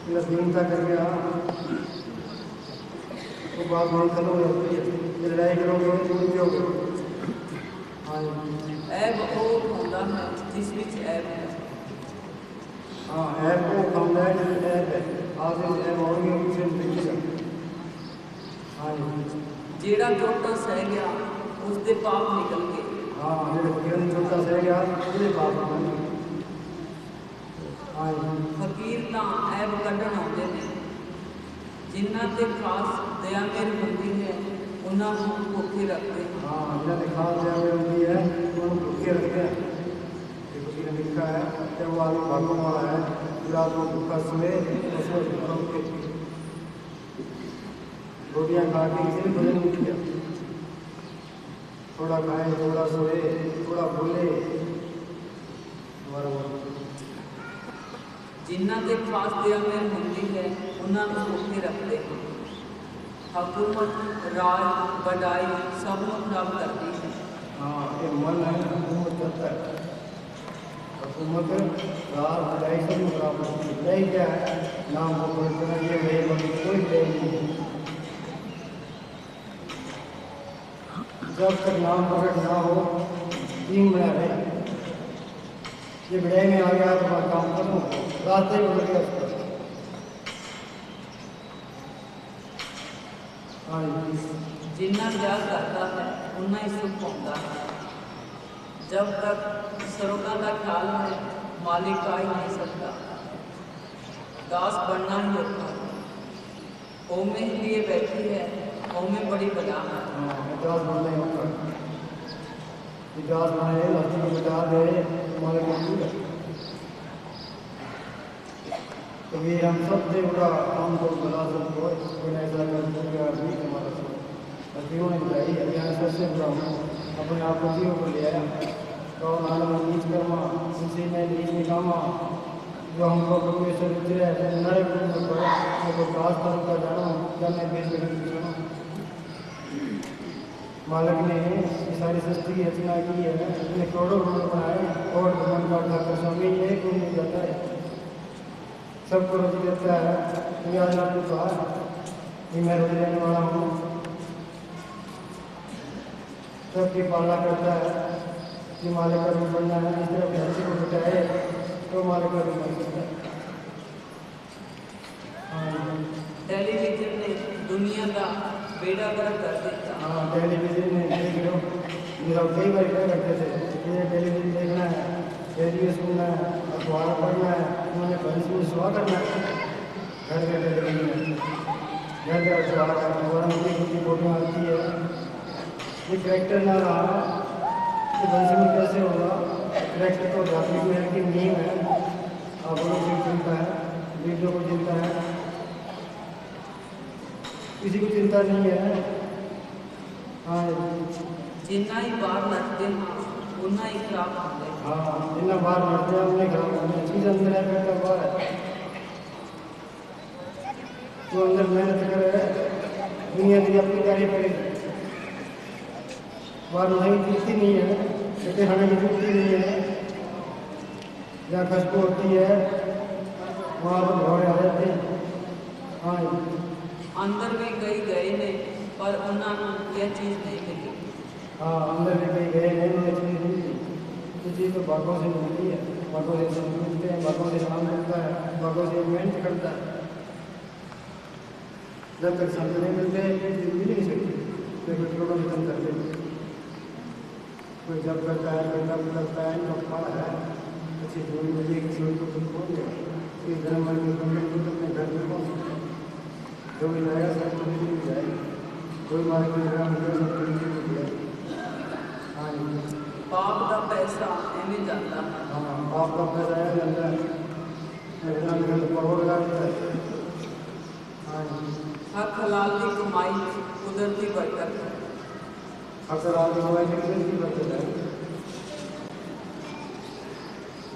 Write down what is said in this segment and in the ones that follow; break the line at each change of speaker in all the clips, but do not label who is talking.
मेरा दीनता कर गया तो बात वहीं खत्म हो जाती है। ये लड़ाई करोगे दूर भी होगे। हाँ
ऐब ਉਹ ਹੁੰਦਾ ਹੈ ਜਿਸ ਵਿੱਚ ऐब है।
हाँ ऐप को खाना है जिसमें ऐप है। आज ऐप होंगे उसे देखिएगा। हाँ
ਜਿਹੜਾ ਟੋਟਾ ਸਹਿ ਗਿਆ ਉਸਦੇ ਪਾਪ ਨਿਕਲ ਗਏ।
हाँ मेरे फकीर ने छोटा सह गया उसके पाप निकल गए। हाँ
ਫਕੀਰ ਤਾਂ ऐब ਕੱਢਣ ਆਉਂਦੇ ਨੇ, ਜਿਨ੍ਹਾਂ ਤੇ ਖਾਸ ਦਇਆ ਮੇਰ ਹੁੰਦੀ है ਉਹਨਾਂ ਨੂੰ ਭੁੱਖੇ ਰੱਖਦੇ ਹਨ।
हाँ जिन्हें खास दया में होती है उनको भूखे रखते हैं। ये फकीर ने लिखा है कि वो आदमी भागने वाला है पूरा तो भूखा सोए उसमें रोटियाँ खा के किसी ने भोजन नहीं किया। थोड़ा खाए थोड़ा सोए थोड़ा बोले हमारा
ਜਿਨ੍ਹਾਂ ਤੇ ਖਾਸ ਦਇਆ ਮੇਰ ਹੁੰਦੀ ਹੈ ਉਹਨਾਂ ਨੂੰ ਭੁੱਖੇ ਰੱਖਦੇ ਹਨ। ਹਕੂਮਤ ਰਾਜ ਵਡਾਈ ਸਭ ਨੂੰ ਖਰਾਬ ਕਰਦੀ ਹੈ।
हाँ ये मन है हुकूमत करता है। हुकूमत रात बजाई सब खराब होती है। नहीं क्या है नाम को बोलते ये मेरे मन में कोई प्रेम नहीं है। जब तक नाम प्रकट ना हो टीम बना रहे। ये बढ़ाई में आ गया तो मैं काम करूँ रास्ते में लग गया उसका। हाँ
जिन्ना प्यार करता है उन्ना ही सुख पाता है। जब तक सरोगा का ख्याल है मालिक आ ही नहीं सकता, दास बनना ही होता है। ओमे ही लिए बैठी है ओमे बड़ी बला है।
दास बनना ही होता है। दास बनाए लड़की को बता दे हमारे मंजूर है। तो ये हम सब से बड़ा काम को बता सकते कोई ऐसा कर दूंगा भी हमारा सब लड़कियों ने बताई अभियान सबसे बड़ा हूँ अपने आप को जीव को ले आया तो नाना नीच कर्मा उनसे मैं नीच निकामा जो हमको परमेश्वर उतरे नए को काश करूँ का जाना क्या मैं बेच सुना। मालिक ने ये सारी सृष्टि की रचना की है। इतने करोड़ों रुपये बनाए और भगवान का ठाकुर स्वामी ये कोई नहीं जाता है सबको रोटी देता है। कोई आज आपको कहा कि मैं रोटी देने वाला हूँ सबकी पालना करता है कि मालिक का रूप बनना है। इस तरह भैंसी को बचाए तो मालिक का रूप बन सकता है।
टेलीविजन ने दुनिया का बेड़ा गर्क कर दिया।
हाँ टेलीविजन में देख लो मेरा कई बार क्या करते थे ये टेलीविजन देखना है रेडियो सुनना है अखबार पढ़ना है उन्होंने भैंस में सुहा करना है घर के टेलीविजन में घर का अखबार अखबार में की फोटो आती है। ये करेक्टर ना रहा तो भैंस में कैसे होगा। करेक्टर तो धार्मिक में की नींव है आप लोग को चिंता है वीडियो को चिंता है किसी को चिंता नहीं है। हाँ
जिन्ना ही बाहर लड़ते हैं उन्ना ही खराब होते हैं।
हाँ जितना बाहर लड़ते हैं उन्हें खराब होते हैं। चीज़ अंदर है बेटा बाहर है जो अंदर मेहनत करे दुनिया की अपनी तारीफ करेगी। बाहर नहीं दिखती नहीं है कहते हमें दिखती नहीं है जहाँ खुशबू होती है वहाँ पर घोड़े आ जाते हैं। हाँ
अंदर में कई गए नहीं पर उन्होंने यह चीज़ नहीं मिली।
हाँ अंदर में कहीं गए नहीं उन्हें चीज़ नहीं मिली। तो चीज़ तो भागों से मिलती है भागों से मिलते हैं भागों से काम करता है भागों से मेहनत करता है। जब तक संत नहीं मिलते चीज़ मिल नहीं सकती तो कुछ लोगों में करते कोई जब करता है कोई तब करता है तो फल है अच्छी जोड़ी मिली किसी को तुम खोल गया इस धर्म के बंधन को अपने घर में पहुँच जो भी जाएगा सब तो मिल जाएगी कोई मारे कोई जगह मिलेगा सब तो मिल जाएगी। हाँ जी
पाप का पैसा एवं जाता है।
हाँ पाप का पैसा है जाता है इतना निकल परोड़ लगा देता है। हाँ जी
हक हलाल की कमाई कुदरती बरकत है।
अगर आप मोबाइल में की बचत है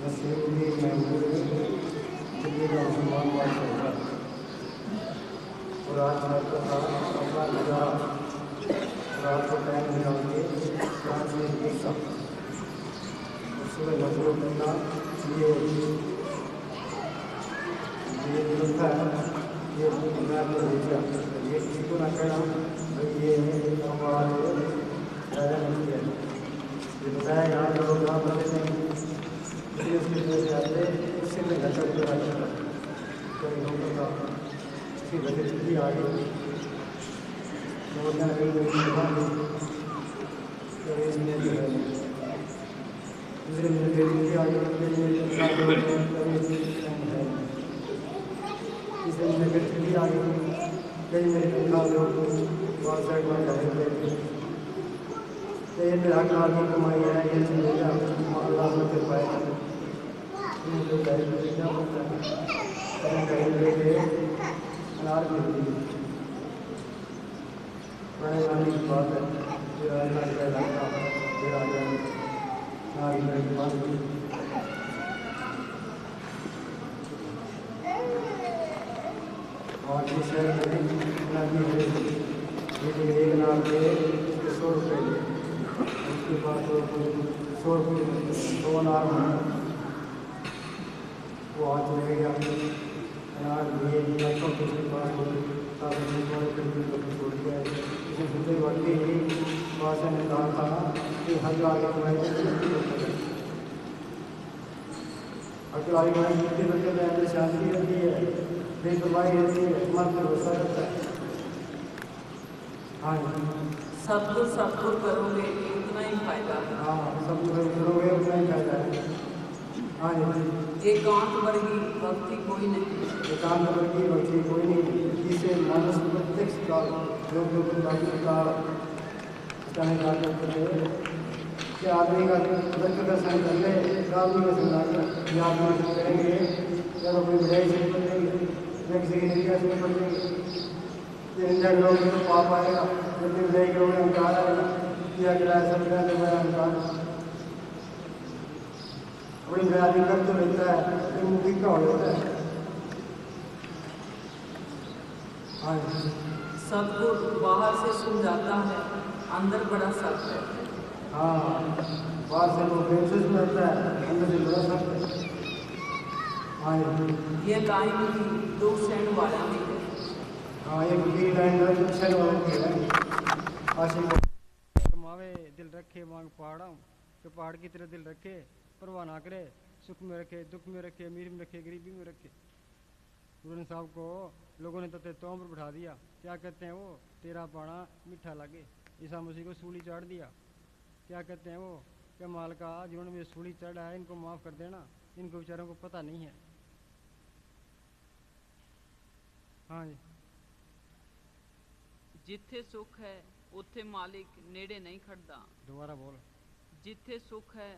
बस ये भी मैं बोल का मुसलमान बात कर रहा है और आज मैं तो अपना नज़ारा रात को टाइम निकाल के रात में देखता और सुबह नजरों करना ये लिखा है, ये मैं आपको भेजा, ये किसी को ना कहना भाई ये हमारे राजा नहीं है, ये बताया यहाँ लोग यहाँ पर इसलिए उसकी वजह से आते उससे मैं घर का पूरा करता कोई लोगों का उसकी वजह छुट्टी आ गई तो मैं इसमें जो है दूसरे मेरे छुट्टी आ गई इसे मुझे फिर छुट्टी आ गई कई मेरे तनख्वाह लोग बहुत सारे बार करेंगे तो ये मेरा काम की कमाई है ये चीज़ें अल्लाह में कर पाएगा मुझे क्या होता है कहीं लेके अनार मिलती है बड़े गाने की बात है फिर अल्लाह का इलाका फिर आ गया अनार की बात और जिस शहर में नदी है लेकिन एक नाम पे 100 रुपये उसके बाद 100 रुपये 100 अनार वो हाथ चले गया अनार लिए लाखों के उसके पास छोड़ दिया इसमें सुनते बढ़ती ही बादशाह ने कहा था कि हज आगे कमाई अगर आगे कमाई जितनी बच्चे में अंदर शांति रहती है बेपरवाही रहती है मन पर भरोसा करता है। हाँ
सत्पुर करोगे उतना ही फायदा है।
हाँ सब करोगे उतना ही फायदा है। हाँ जी
एकांत वर्गी भक्ति कोई नहीं,
एकांत वर्गी भक्ति कोई नहीं जिसे मानस प्रत्यक्ष काल लोग काल कहने का कि आदमी का दर्शन दर्शन कर ले आदमी का सुना या आदमी करेंगे या तो कोई बुराई से बनेंगे या किसी की निंदा से बनेंगे निंदा करोगे तो पाप आएगा जब भी बुराई करोगे अहंकार आएगा किया गिराया सब गिरा तो मेरा अहंकार अपनी बयानी कर तो रहता है लेकिन मुक्ति का हो जाता है। हाँ
सत्पुर बाहर से सुन जाता है अंदर बड़ा सत्य है।
हाँ बाहर से लोग बेचस में रहता है अंदर से बड़ा सत्य है। हाँ
ये लाइन की 2 सेंट वाला भी है।
हाँ एक भी लाइन में सेंट वाला भी है। आशिक कमावे दिल रखे मांग पहाड़ा तो पहाड़ की तरह दिल रखे परवाह ना करे सुख में रखे दुख में रखे अमीर में रखे गरीबी में रखे। गुरु साहब को लोगों ने तो तोम पर बिठा दिया क्या कहते हैं वो तेरा पाना मीठा लगे ईसा मसीह को सूली चढ़ दिया क्या कहते हैं वो क्या माल का जीवन में सूली चढ़ा है इनको माफ़ कर देना इनको बेचारों को पता नहीं है। हाँ जी
जिथे सुख है उथे मालिक नेड़े नहीं खड़दा।
दोबारा बोल।
जिथे सुख है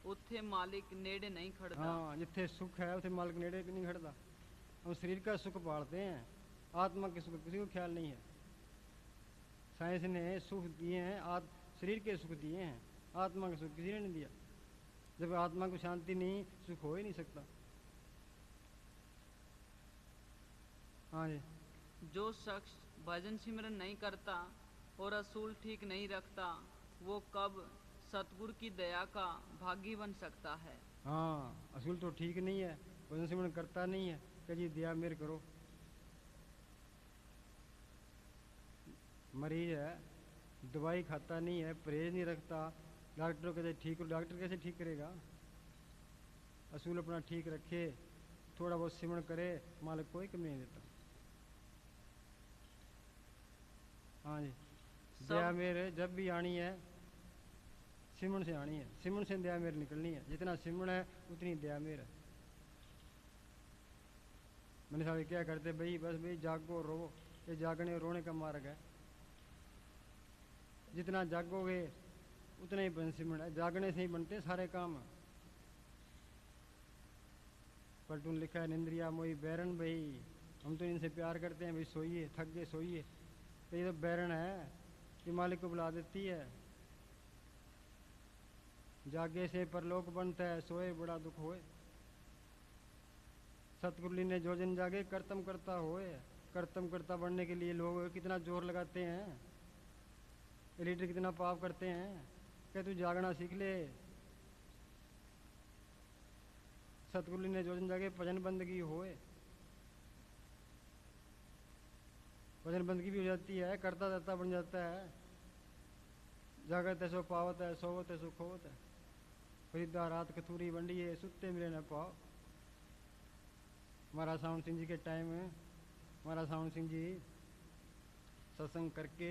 उथे मालिक नेड़े नहीं खड़दा।
हाँ जिथे सुख है उथे मालिक नेड़े नहीं खड़दा। हम शरीर का सुख पालते हैं आत्मा के सुख किसी को ख्याल नहीं है। साइंस ने सुख दिए हैं शरीर के सुख दिए हैं आत्मा का सुख किसी ने नहीं दिया। जब आत्मा को शांति नहीं सुख हो ही नहीं सकता। हाँ जी
जो शख्स भजन सिमरन नहीं करता और असूल ठीक नहीं रखता वो कब सतगुरु की दया का भागी बन सकता है।
हाँ असूल तो ठीक नहीं है भजन सिमरन करता नहीं है कि जी दया मेर करो। मरीज है दवाई खाता नहीं है परहेज नहीं रखता डॉक्टर कहते ठीक हो डॉक्टर कैसे ठीक करेगा। असूल अपना ठीक रखे थोड़ा बहुत सिमरन करे मालिक कोई कमी नहीं देता। हाँ जी दया मेरे जब भी आनी है सिमरन से आनी है सिमरन से दया मेरे निकलनी है जितना सिमरन है उतनी दया मेरे। मैंने साहब क्या करते भाई बस भाई जागो रो ये जागने और रोने का मार्ग है। जितना जागोगे उतना ही बन सिमरन है जागने से ही बनते सारे काम। पलटून लिखा है निंद्रिया मोई बैरन भाई हम तो इनसे प्यार करते हैं भाई सोइए थक गए सोइए तो ये तो बैरन है ये मालिक को बुला देती है। जागे से परलोक बनता है सोए बड़ा दुख होए। सतगुरु ने जो जन जागे कर्तम करता होए कर्तम करता बनने के लिए लोग कितना जोर लगाते हैं लीडर कितना पाप करते हैं कि तू जागना सीख ले। सतगुरु ने जो जन जागे भजन बंदगी होए वचन बंदगी भी हो जाती है, करता धरता बन जाता है। जागत है सो पावत है, सोवत है सो खोवत है। फरीदा रात कथूरी बंडी है, सुत्ते मिले न पाओ। महाराज सावन सिंह जी के टाइम में महाराज सावन सिंह जी सत्संग करके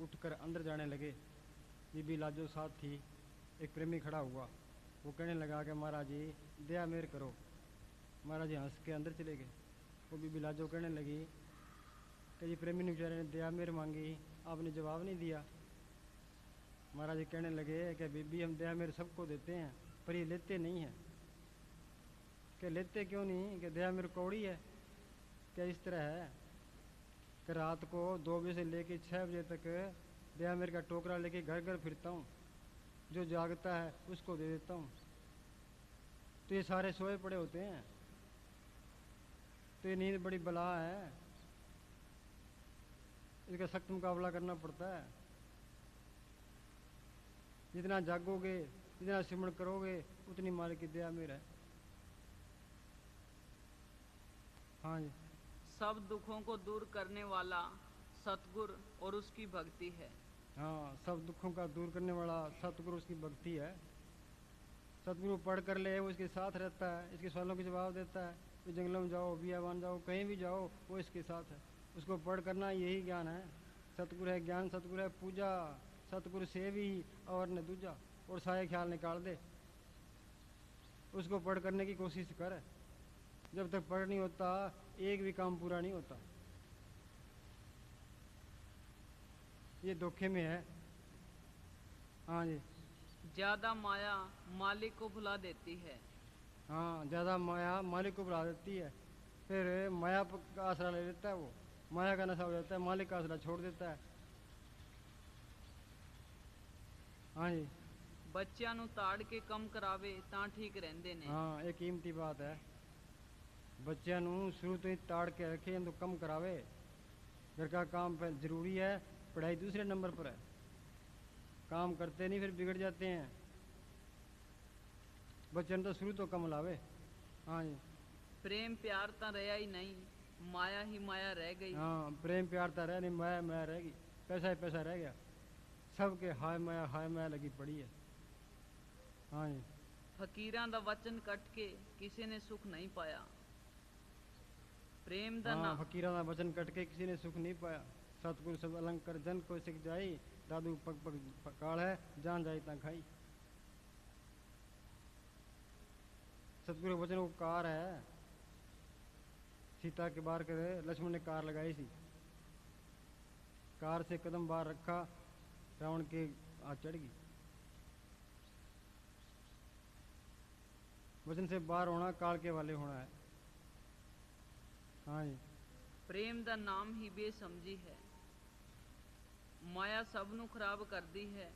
उठकर अंदर जाने लगे। बीबी लाजो साथ थी। एक प्रेमी खड़ा हुआ, वो कहने लगा कि महाराज जी दया मेर करो। महाराज जी हंस के अंदर चले गए। वो बीबी लाजो कहने लगी कि जी प्रेमी ने बेचारे ने दया मेर मांगी, आपने जवाब नहीं दिया। महाराज जी कहने लगे कि बीबी हम दया मेर सबको देते हैं, पर ये लेते नहीं हैं। कि लेते क्यों नहीं? कि दया मेर कौड़ी है। क्या इस तरह है कि रात को 2 बजे से लेकर 6 बजे तक दया मेर का टोकरा लेके घर घर फिरता हूँ, जो जागता है उसको दे देता हूँ। तो ये सारे सोए पड़े होते हैं, तो ये नींद बड़ी बला है, इसका सख्त मुकाबला करना पड़ता है। जितना जागोगे, जितना सिमरण करोगे, उतनी मालिक की दया मेर है। हाँ जी।
सब दुखों को दूर करने वाला सतगुरु और उसकी भक्ति है।
हाँ, सब दुखों का दूर करने वाला सतगुरु उसकी भक्ति है। सतगुरु पढ़ कर ले, वो इसके साथ रहता है, इसके सवालों के जवाब देता है। तो जंगलों में जाओ, बियाबान जाओ, कहीं भी जाओ, वो इसके साथ है। उसको पढ़ करना यही ज्ञान है। सतगुरु है ज्ञान, सतगुरु है पूजा, सतगुरु से भी और न दूजा। और सारे ख्याल निकाल दे, उसको पढ़ करने की कोशिश कर। जब तक पढ़ नहीं होता, एक भी काम पूरा नहीं होता। ये धोखे में है। हाँ जी।
ज्यादा माया मालिक को भुला देती है।
हाँ, ज़्यादा माया मालिक को बुला देती है। फिर माया का आसरा ले लेता है, वो माया का नशा हो जाता है, मालिक का आसरा छोड़ देता है। हाँ जी।
ਬੱਚਿਆਂ ਨੂੰ ਤਾੜ ਕੇ ਕੰਮ ਕਰਾਵੇ ਤਾਂ ਠੀਕ ਰਹਿੰਦੇ ਨੇ।
हाँ, एक कीमती बात है। बच्चों नू शुरू तो ही ताड़ के रखे, तो कम करावे। घर का काम पे जरूरी है, पढ़ाई दूसरे नंबर पर है। काम करते नहीं, फिर बिगड़ जाते हैं। बच्चों ने तो शुरू तो कम लावे। हाँ जी।
प्रेम प्यार ਤਾਂ ਰਿਹਾ ਹੀ नहीं, माया ही माया रह गई।
हाँ, प्रेम प्यार तो रह नहीं, माया माया रहेगी। पैसा ही पैसा रह गया। सबके हाय माया लगी पड़ी है। हाँ जी।
ਫਕੀਰਾਂ ਦਾ ਵਚਨ ਕੱਟ ਕੇ ਕਿਸੇ ਨੇ ਸੁਖ ਨਹੀਂ ਪਾਇਆ। प्रेम ਦਾ
हाँ,
ਨਾਮ
फकीरा का वचन कट के किसी ने सुख नहीं पाया। सतगुरु सब अलंकर जन को सिख जाई, दादू पग पग पकाल है, जान जाई ता खाई। सतगुरु वचन को कार है। सीता के बार कर लक्ष्मण ने कार लगाई सी, कार से कदम बाहर रखा, रावण के हाथ चढ़ गई। वचन से बाहर होना काल के वाले होना है। हाँ जी।
प्रेम ਦਾ ਨਾਮ ਹੀ ਬੇਸਮਝੀ ਹੈ। ਮਾਇਆ ਸਭ ਨੂੰ ਖਰਾਬ ਕਰਦੀ ਹੈ।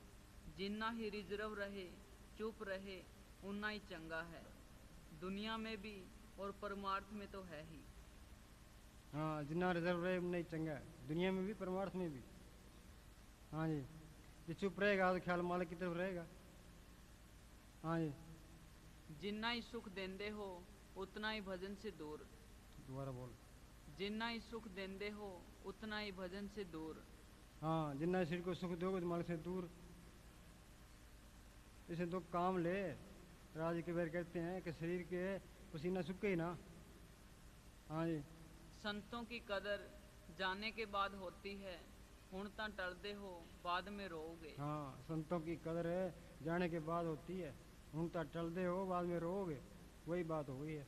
ਜਿੰਨਾ ਹੀ ਰਿਜ਼ਰਵ रहे, चुप रहे, उतना ही चंगा है। दुनिया में भी और परमार्थ में तो है ही।
हाँ, जितना रिजर्व रहे उतना ही चंगा है, दुनिया में भी परमार्थ में भी। हाँ जी। जो चुप रहेगा तो ख्याल मालिक की तरफ रहेगा। हाँ जी।
जिन्ना ही सुख देंदे हो उतना ही भजन से दूर।
दोबारा बोल।
जिन्ना ही सुख देंदे हो उतना ही भजन से दूर।
हाँ, जितना शरीर को सुख दोगे तो मालिक से दूर। इसे तो काम ले। राज के बैर कहते हैं कि शरीर के पसीना सूखे ही ना। हाँ जी।
संतों की कदर जाने के बाद होती है, हुण तां टलदे हो बाद में रोओगे।
हाँ, संतों की कदर है जाने के बाद होती है, हम तो टलदे हो बाद में रोओगे। वही बात हो गई है।